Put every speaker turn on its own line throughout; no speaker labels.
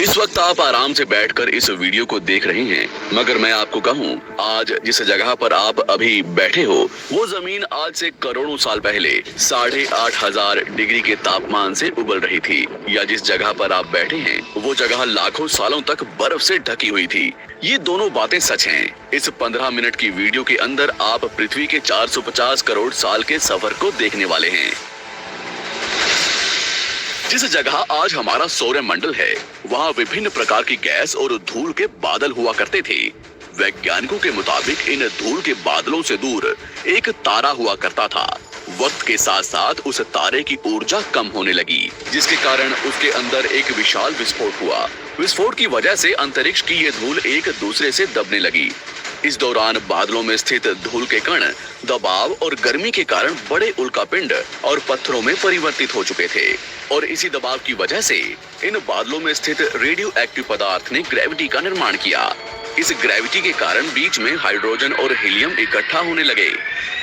इस वक्त आप आराम से बैठकर इस वीडियो को देख रहे हैं, मगर मैं आपको कहूं, आज जिस जगह पर आप अभी बैठे हो वो जमीन आज से करोड़ों साल पहले 8,500 डिग्री के तापमान से उबल रही थी, या जिस जगह पर आप बैठे हैं वो जगह लाखों सालों तक बर्फ से ढकी हुई थी। ये दोनों बातें सच हैं। इस 15 मिनट की वीडियो के अंदर आप पृथ्वी के 450 करोड़ साल के सफर को देखने वाले हैं। जिस जगह आज हमारा सौरमंडल है, वहाँ विभिन्न प्रकार की गैस और धूल के बादल हुआ करते थे। वैज्ञानिकों के मुताबिक इन धूल के बादलों से दूर एक तारा हुआ करता था। वक्त के साथ साथ उस तारे की ऊर्जा कम होने लगी, जिसके कारण उसके अंदर एक विशाल विस्फोट हुआ। विस्फोट की वजह से अंतरिक्ष की ये धूल एक दूसरे से दबने लगी। इस दौरान बादलों में स्थित धूल के कण दबाव और गर्मी के कारण बड़े उल्कापिंड और पत्थरों में परिवर्तित हो चुके थे, और इसी दबाव की वजह से इन बादलों में स्थित रेडियो एक्टिव पदार्थ ने ग्रेविटी का निर्माण किया। इस ग्रेविटी के कारण बीच में हाइड्रोजन और हीलियम इकट्ठा होने लगे।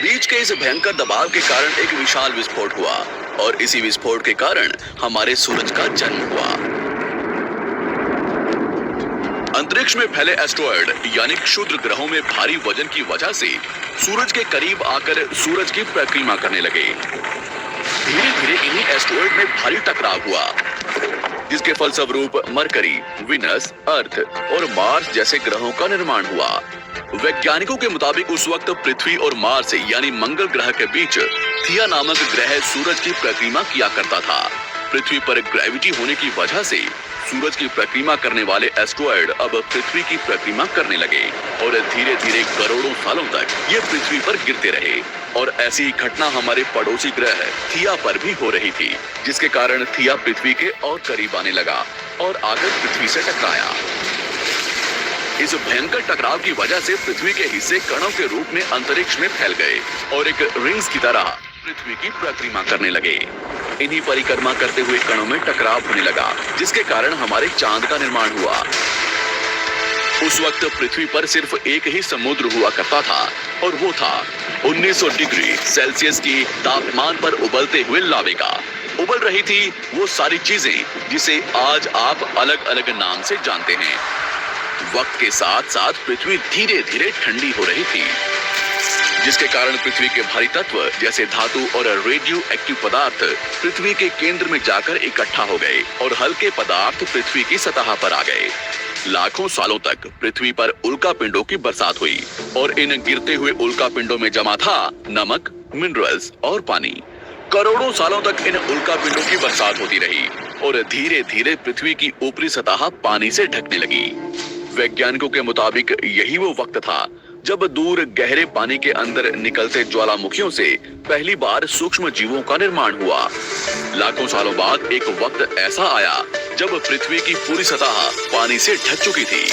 बीच के इस भयंकर दबाव के कारण एक विशाल विस्फोट हुआ, और इसी विस्फोट के कारण हमारे सूरज का जन्म हुआ। अंतरिक्ष में फैले एस्ट्रॉयड यानी क्षुद्र ग्रहों में भारी वजन की वजह से सूरज के करीब आकर सूरज की परिक्रमा करने लगे। धीरे धीरे इन्हीं एस्ट्रॉयड में भारी टकराव हुआ, जिसके फलस्वरूप मरकरी, विनस, अर्थ और मार्स जैसे ग्रहों का निर्माण हुआ। वैज्ञानिकों के मुताबिक उस वक्त पृथ्वी और मार्स यानी मंगल ग्रह के बीच थिया नामक ग्रह सूरज की परिक्रमा किया करता था। पृथ्वी पर ग्रेविटी होने की वजह से सूरज की परिक्रमा करने वाले एस्ट्रॉयड अब पृथ्वी की परिक्रमा करने लगे, और धीरे धीरे करोड़ों सालों तक ये पृथ्वी पर गिरते रहे। और ऐसी ही घटना हमारे पड़ोसी ग्रह थिया पर भी हो रही थी, जिसके कारण थिया पृथ्वी के और करीब आने लगा और आकर पृथ्वी से टकराया। इस भयंकर टकराव की वजह से पृथ्वी के हिस्से कणों के रूप में अंतरिक्ष में फैल गए और एक रिंग्स की तरह पृथ्वी की परिक्रमा करने लगे। इन्हीं परिक्रमा करते हुए कणों में टकराव होने लगा, जिसके कारण हमारे चांद का निर्माण हुआ। उस वक्त पृथ्वी पर सिर्फ एक ही समुद्र हुआ करता था, और वो था 1900 डिग्री सेल्सियस की तापमान पर उबलते हुए लावे का। उबल रही थी वो सारी चीजें जिसे आज आप अलग अलग नाम से जानते हैं। वक्त के साथ साथ पृथ्वी धीरे धीरे ठंडी हो रही थी, जिसके कारण पृथ्वी के भारी तत्व जैसे धातु और रेडियो एक्टिव पदार्थ पृथ्वी के केंद्र में जाकर इकट्ठा हो गए, और हल्के पदार्थ पृथ्वी की सतह पर आ गए। लाखों सालों तक पृथ्वी पर उल्कापिंडों की बरसात हुई, और इन गिरते हुए उल्कापिंडों में जमा था नमक, मिनरल्स और पानी। करोड़ों सालों तक इन उल्कापिंडों की बरसात होती रही, और धीरे धीरे पृथ्वी की ऊपरी सतह पानी से ढकने लगी। वैज्ञानिकों के मुताबिक यही वो वक्त था जब दूर गहरे पानी के अंदर निकलते ज्वालामुखियों से पहली बार सूक्ष्म जीवों का निर्माण हुआ। लाखों सालों बाद एक वक्त ऐसा आया जब पृथ्वी की पूरी सतह पानी से ढक चुकी थी।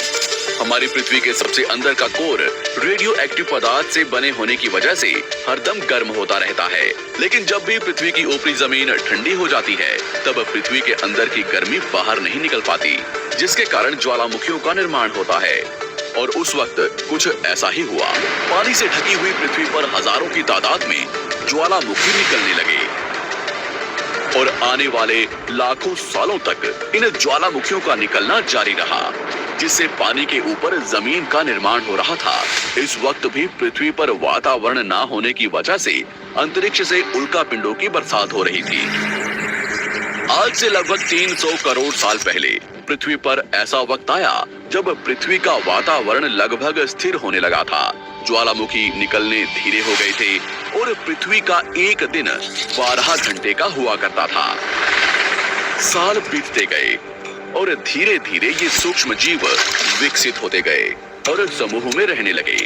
हमारी पृथ्वी के सबसे अंदर का कोर रेडियो एक्टिव पदार्थ से बने होने की वजह से हरदम गर्म होता रहता है, लेकिन जब भी पृथ्वी की ऊपरी जमीन ठंडी हो जाती है, तब पृथ्वी के अंदर की गर्मी बाहर नहीं निकल पाती, जिसके कारण ज्वालामुखियों का निर्माण होता है। और उस वक्त कुछ ऐसा ही हुआ। पानी से ढकी हुई पृथ्वी पर हजारों की तादाद में ज्वालामुखी निकलने लगे, और आने वाले लाखों सालों तक इन ज्वालामुखियों का निकलना जारी रहा, जिससे पानी के ऊपर जमीन का निर्माण हो रहा था। इस वक्त भी पृथ्वी पर वातावरण ना होने की वजह से अंतरिक्ष से उल्कापिंडों की बरसात हो रही थी। आज से लगभग 300 करोड़ साल पहले पृथ्वी पर ऐसा वक्त आया जब पृथ्वी का वातावरण लगभग स्थिर होने लगा था। ज्वालामुखी निकलने धीरे हो गए थे, और पृथ्वी का एक दिन 12 घंटे का हुआ करता था। साल बीतते गए, और धीरे धीरे ये सूक्ष्म जीव विकसित होते गए और समूह में रहने लगे।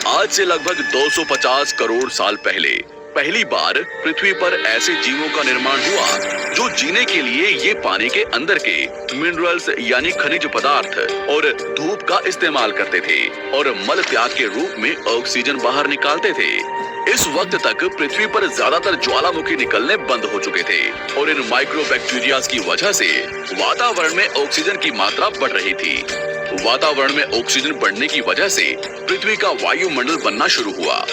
आज से लगभग 250 करोड़ साल पहले पहली बार पृथ्वी पर ऐसे जीवों का निर्माण हुआ जो जीने के लिए ये पानी के अंदर के मिनरल्स यानी खनिज पदार्थ और धूप का इस्तेमाल करते थे, और मल त्याग के रूप में ऑक्सीजन बाहर निकालते थे। इस वक्त तक पृथ्वी पर ज्यादातर ज्वालामुखी निकलने बंद हो चुके थे, और इन माइक्रोबैक्टीरियाज की वजह से वातावरण में ऑक्सीजन की मात्रा बढ़ रही थी। वातावरण में ऑक्सीजन बढ़ने की वजह से पृथ्वी का वायुमंडल बनना शुरू हुआ,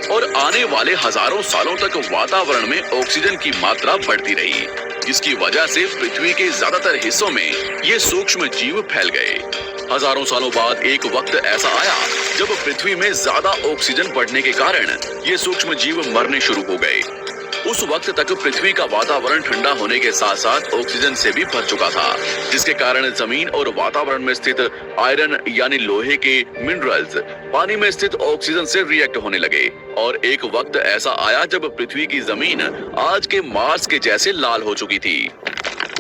और आने वाले हजारों सालों तक वातावरण में ऑक्सीजन की मात्रा बढ़ती रही। जिसकी वजह से पृथ्वी के ज्यादातर हिस्सों में ये सूक्ष्म जीव फैल गए। हजारों सालों बाद एक वक्त ऐसा आया जब पृथ्वी में ज्यादा ऑक्सीजन बढ़ने के कारण ये सूक्ष्म जीव मरने शुरू हो गए। उस वक्त तक पृथ्वी का वातावरण ठंडा होने के साथ साथ ऑक्सीजन से भी भर चुका था, जिसके कारण जमीन और वातावरण में स्थित आयरन यानी लोहे के मिनरल्स पानी में स्थित ऑक्सीजन से रिएक्ट होने लगे। और एक वक्त ऐसा आया जब पृथ्वी की जमीन आज के मार्स के जैसे लाल हो चुकी थी।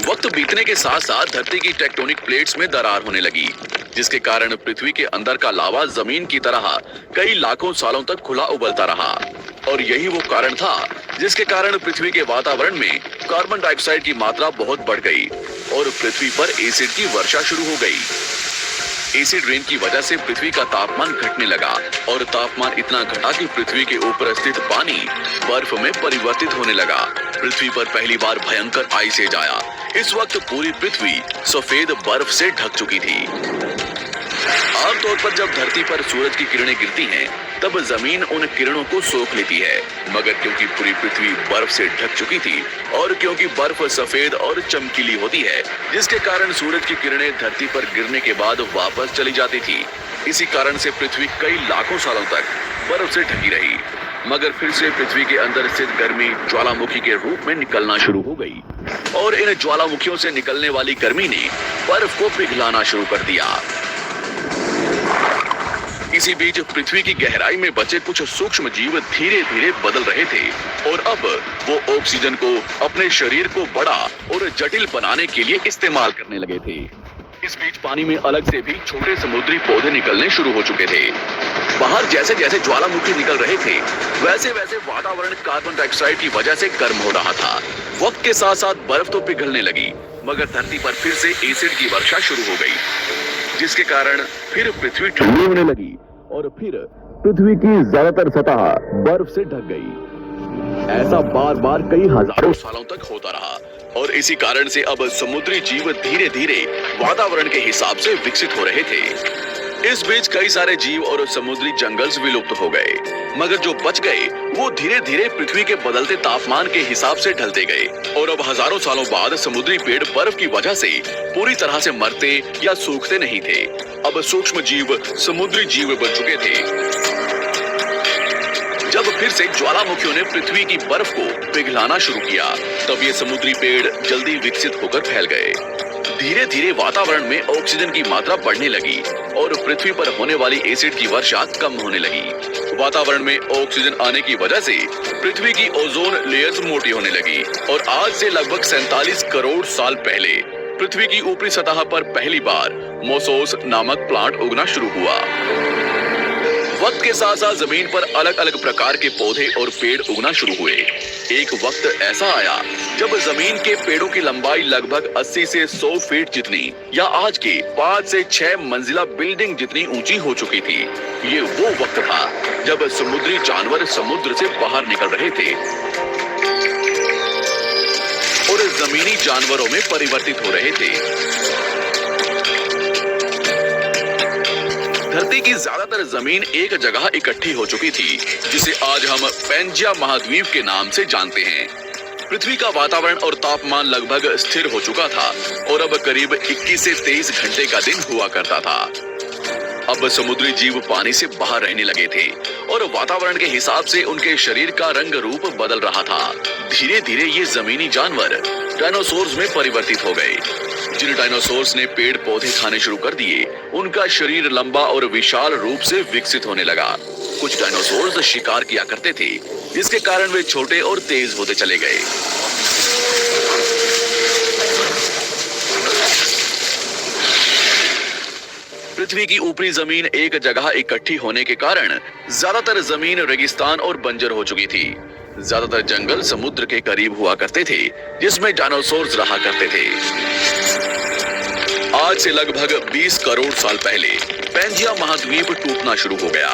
वक्त बीतने के साथ साथ धरती की टेक्टोनिक प्लेट्स में दरार होने लगी, जिसके कारण पृथ्वी के अंदर का लावा जमीन की तरह कई लाखों सालों तक खुला उबलता रहा। और यही वो कारण था जिसके कारण पृथ्वी के वातावरण में कार्बन डाइऑक्साइड की मात्रा बहुत बढ़ गई और पृथ्वी पर एसिड की वर्षा शुरू हो गई। एसिड रेन की वजह से पृथ्वी का तापमान घटने लगा और तापमान इतना घटा कि पृथ्वी के ऊपर स्थित पानी बर्फ में परिवर्तित होने लगा। पृथ्वी पर पहली बार भयंकर आइस एज आया। इस वक्त पूरी पृथ्वी सफेद बर्फ से ढक चुकी थी। आमतौर पर जब धरती पर सूरज की किरणें गिरती हैं, तब जमीन उन किरणों को सोख लेती है, मगर क्योंकि पूरी पृथ्वी बर्फ से ढक चुकी थी और क्योंकि बर्फ सफेद और चमकीली होती है, जिसके कारण सूरज की किरणें धरती पर गिरने के बाद वापस चली जाती थी। इसी कारण से पृथ्वी कई लाखों सालों तक बर्फ से ढकी रही, मगर फिर से पृथ्वी के अंदर स्थित गर्मी ज्वालामुखी के रूप में निकलना शुरू हो गई और इन ज्वालामुखियों से निकलने वाली गर्मी ने बर्फ को पिघलाना शुरू कर दिया। इसी बीच पृथ्वी की गहराई में बचे कुछ सूक्ष्म जीव धीरे धीरे बदल रहे थे और अब वो ऑक्सीजन को अपने शरीर को बड़ा और जटिल बनाने के लिए इस्तेमाल करने लगे थे। इस बीच पानी में अलग से भी छोटे समुद्री पौधे निकलने शुरू हो चुके थे। बाहर जैसे जैसे ज्वालामुखी निकल रहे थे, वैसे वैसे वातावरण कार्बन डाइऑक्साइड की वजह से गर्म हो रहा था। वक्त के साथ साथ बर्फ तो पिघलने लगी, मगर धरती पर फिर से एसिड की वर्षा शुरू हो गई, जिसके कारण फिर पृथ्वी ठंडी होने लगी और फिर पृथ्वी की ज्यादातर सतह बर्फ से ढक गई। ऐसा बार बार कई हजारों सालों तक होता रहा और इसी कारण से अब समुद्री जीव धीरे धीरे वातावरण के हिसाब से विकसित हो रहे थे। इस बीच कई सारे जीव और समुद्री जंगल्स विलुप्त हो गए, मगर जो बच गए वो धीरे धीरे पृथ्वी के बदलते तापमान के हिसाब से ढलते गए और अब हजारों सालों बाद समुद्री पेड़ बर्फ की वजह से पूरी तरह से मरते या सूखते नहीं थे। अब सूक्ष्म जीव समुद्री जीव बन चुके थे। जब फिर से ज्वालामुखियों ने पृथ्वी की बर्फ को पिघलाना शुरू किया, तब ये समुद्री पेड़ जल्दी विकसित होकर फैल गए। धीरे धीरे वातावरण में ऑक्सीजन की मात्रा बढ़ने लगी और पृथ्वी पर होने वाली एसिड की वर्षा कम होने लगी। वातावरण में ऑक्सीजन आने की वजह से पृथ्वी की ओजोन लेयर्स मोटी होने लगी और आज से लगभग 47 करोड़ साल पहले पृथ्वी की ऊपरी सतह पर पहली बार मोसोस नामक प्लांट उगना शुरू हुआ। वक्त के साथ साथ जमीन पर अलग अलग प्रकार के पौधे और पेड़ उगना शुरू हुए। एक वक्त ऐसा आया जब जमीन के पेड़ों की लंबाई लगभग 80 से 100 फीट जितनी या आज के 5 से 6 मंजिला बिल्डिंग जितनी ऊंची हो चुकी थी। ये वो वक्त था जब समुद्री जानवर समुद्र से बाहर निकल रहे थे और जमीनी जानवरों में परिवर्तित हो रहे थे। धरती की ज्यादातर जमीन एक जगह इकट्ठी हो चुकी थी, जिसे आज हम पैंजिया महाद्वीप के नाम से जानते हैं। पृथ्वी का वातावरण और तापमान लगभग स्थिर हो चुका था और अब करीब 21 से 23 घंटे का दिन हुआ करता था। अब समुद्री जीव पानी से बाहर रहने लगे थे और वातावरण के हिसाब से उनके शरीर का रंग रूप बदल रहा था। धीरे धीरे ये जमीनी जानवर डायनासोर्स में परिवर्तित हो गए। जिन डायनासोर्स ने पेड़ पौधे खाने शुरू कर दिए, उनका शरीर लंबा और विशाल रूप से विकसित होने लगा। कुछ डायनासोर्स शिकार किया करते थे, जिसके कारण वे छोटे और तेज होते चले गए। पृथ्वी की ऊपरी जमीन एक जगह इकट्ठी होने के कारण ज्यादातर जमीन रेगिस्तान और बंजर हो चुकी थी। ज्यादातर जंगल समुद्र के करीब हुआ करते थे, जिसमें डायनासोर्स रहा करते थे। आज से लगभग 20 करोड़ साल पहले पैंजिया महाद्वीप टूटना शुरू हो गया।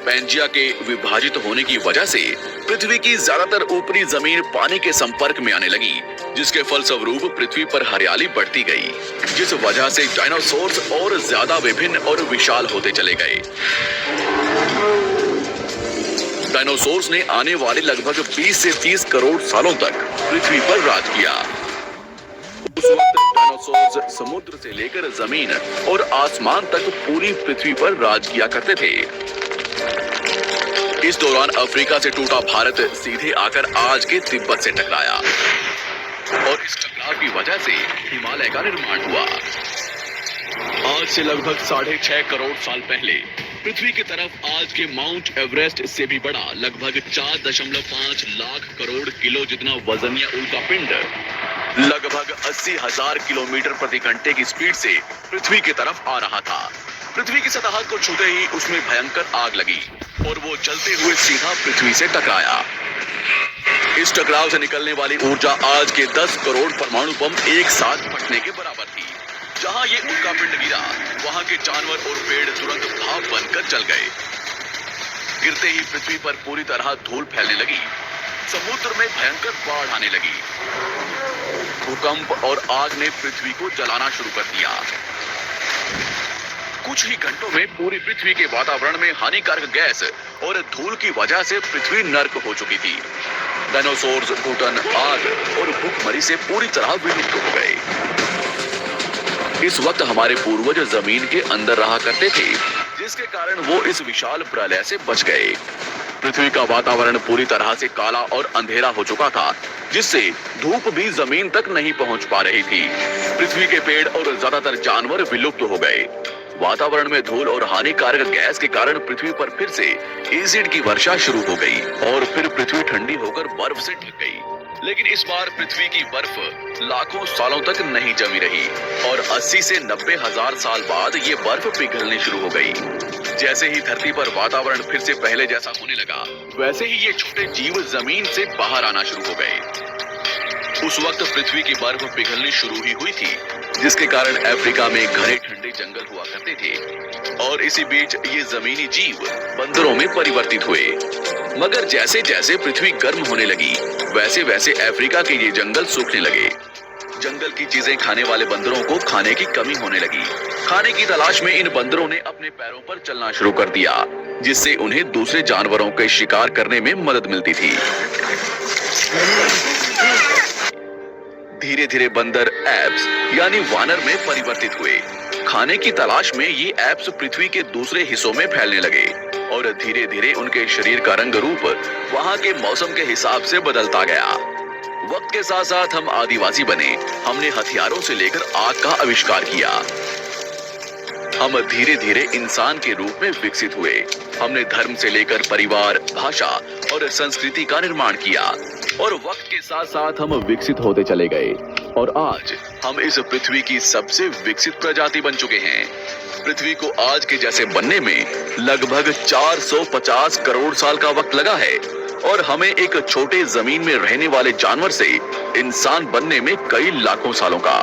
पैंजिया के विभाजित होने की वजह से पृथ्वी की ज्यादातर ऊपरी जमीन पानी के संपर्क में आने लगी, जिसके फलस्वरूप पृथ्वी पर हरियाली बढ़ती गई, जिस वजह से डायनासोर्स और ज्यादा विभिन्न और विशाल होते चले गए। डायनासोर्स ने आने वाले लगभग 20 से 30 करोड़ सालों तक पृथ्वी पर राज किया। डायनासोर्स समुद्र से लेकर जमीन और आसमान तक पूरी पृथ्वी पर राज किया करते थे। इस दौरान अफ्रीका से टूटा भारत सीधे आकर आज के तिब्बत से टकराया और इस टकराव की वजह से हिमालय का निर्माण हुआ। आज से लगभग 6.5 करोड़ साल पहले पृथ्वी की तरफ आज के माउंट एवरेस्ट से भी बड़ा लगभग 4.5 लाख करोड़ किलो जितना वजनिया उल्कापिंड लगभग 80,000 किलोमीटर प्रति घंटे की स्पीड से पृथ्वी की तरफ आ रहा था। पृथ्वी की सतह को छूते ही उसमें भयंकर आग लगी और वो जलते हुए सीधा पृथ्वी से टकराया। इस टकराव से निकलने वाली ऊर्जा आज के 10 करोड़ परमाणु बम एक साथ फटने के बराबर थी। जहां ये उल्कापिंड गिरा, वहां के जानवर और पेड़ तुरंत भाप बनकर जल गए। गिरते ही पृथ्वी पर पूरी तरह धूल फैलने लगी। समुद्र में भयंकर बाढ़ आने लगी। भूकंप और आग ने पृथ्वी को जलाना शुरू कर दिया। कुछ ही घंटों में पूरी पृथ्वी के वातावरण में हानिकारक गैस और धूल की वजह से पृथ्वी नर्क हो चुकी थी। डायनासोर्स, घुटन, आग और भूखमरी से पूरी तरह विलुप्त हो गए। इस वक्त हमारे पूर्वज जमीन के अंदर रहा करते थे, जिसके कारण वो इस विशाल प्रलय से बच गए। पृथ्वी का वातावरण पूरी तरह से काला और अंधेरा हो चुका था, जिससे धूप भी जमीन तक नहीं पहुंच पा रही थी। पृथ्वी के पेड़ और ज्यादातर जानवर विलुप्त हो गए। वातावरण में धूल और हानिकारक गैस के कारण पृथ्वी पर फिर से एसिड की वर्षा शुरू हो गई और फिर पृथ्वी ठंडी होकर बर्फ से ढक गई। लेकिन इस बार पृथ्वी की बर्फ लाखों सालों तक नहीं जमी रही और 80 से 90 हजार साल बाद ये बर्फ पिघलनी शुरू हो गई। जैसे ही धरती पर वातावरण फिर से पहले जैसा होने लगा, वैसे ही ये छोटे जीव जमीन से बाहर आना शुरू हो गए। उस वक्त पृथ्वी की बर्फ पिघलनी शुरू ही हुई थी, जिसके कारण अफ्रीका में घने ठंडे जंगल हुआ करते थे और इसी बीच ये जमीनी जीव बंदरों में परिवर्तित हुए। मगर जैसे जैसे पृथ्वी गर्म होने लगी, वैसे वैसे अफ्रीका के ये जंगल सूखने लगे। जंगल की चीजें खाने वाले बंदरों को खाने की कमी होने लगी। खाने की तलाश में इन बंदरों ने अपने पैरों पर चलना शुरू कर दिया, जिससे उन्हें दूसरे जानवरों के शिकार करने में मदद मिलती थी। धीरे धीरे बंदर एप्स यानी वानर में परिवर्तित हुए। खाने की तलाश में ये एप्स पृथ्वी के दूसरे हिस्सों में फैलने लगे और धीरे धीरे उनके शरीर का रंग रूप वहां के मौसम के हिसाब से बदलता गया। वक्त के साथ साथ हम आदिवासी बने। हमने हथियारों से लेकर आग का आविष्कार किया। हम धीरे धीरे इंसान के रूप में विकसित हुए। हमने धर्म से लेकर परिवार, भाषा और संस्कृति का निर्माण किया और वक्त के साथ साथ हम विकसित होते चले गए और आज हम इस पृथ्वी की सबसे विकसित प्रजाति बन चुके हैं। पृथ्वी को आज के जैसे बनने में लगभग 450 करोड़ साल का वक्त लगा है और हमें एक छोटे जमीन में रहने वाले जानवर से इंसान बनने में कई लाखों सालों का।